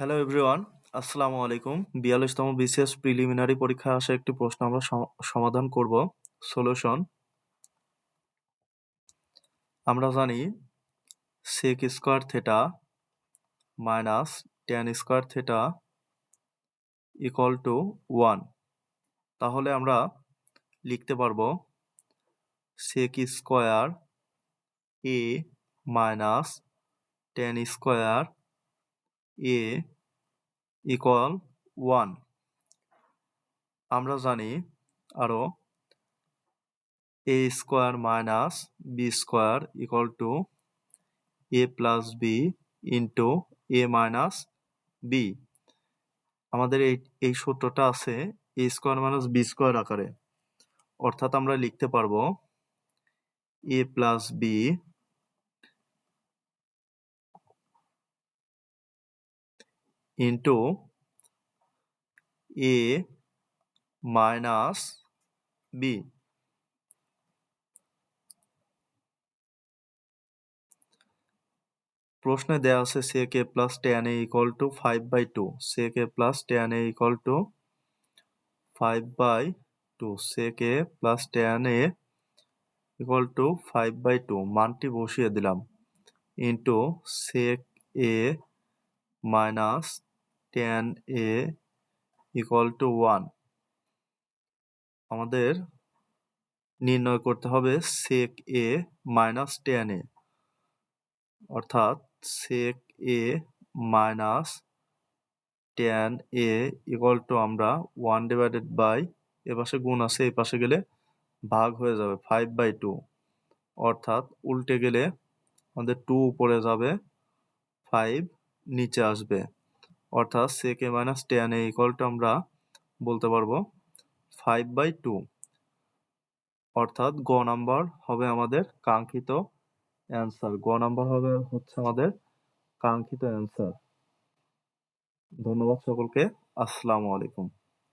Hello everyone, আসসালামু আলাইকুম। ৪২তম BCS preliminary পরীক্ষায় আসা একটি প্রশ্ন আমরা সমাধান করব। সলিউশন। আমরা জানি sec square theta minus tan square theta equal to 1। তাহলে আমরা লিখতে পারবো sec square a minus tan square a equal 1। আমরা জানি আরো a square minus b square equal to a plus B into a minus B. আমাদের এই সূত্রটা আছে a square minus B square আকারে, অর্থাৎ আমরা লিখতে পারবো a plus B into a minus B. প্রশ্নে দেওয়া আছে sec a plus tan a equal to 5/2, sec a plus tan a equal to 5/2, sec a plus tan a equal to 5/2 মানটি বসিয়ে দিলাম into sec a minus tan a equal to 1। আমাদের নির্ণয় করতে হবে sec a minus tan a, অর্থাৎ sec a minus tan a equal to আমরা 1 divided by, এপাশে গুণ আছে এই পাশে গেলে ভাগ হয়ে যাবে 5/2, অর্থাৎ উল্টে গেলে আমাদের 2 উপরে যাবে 5 নিচে আসবে, অর্থাৎ sec a minus tan a equal to আমরা বলতে পারবো 5/2, অর্থাৎ গ নাম্বার হবে আমাদের কাঙ্ক্ষিত অ্যান্সার। গ নাম্বার হবে হচ্ছে আমাদের কাঙ্ক্ষিত অ্যান্সার। ধন্যবাদ সকলকে। আসসালামু আলাইকুম।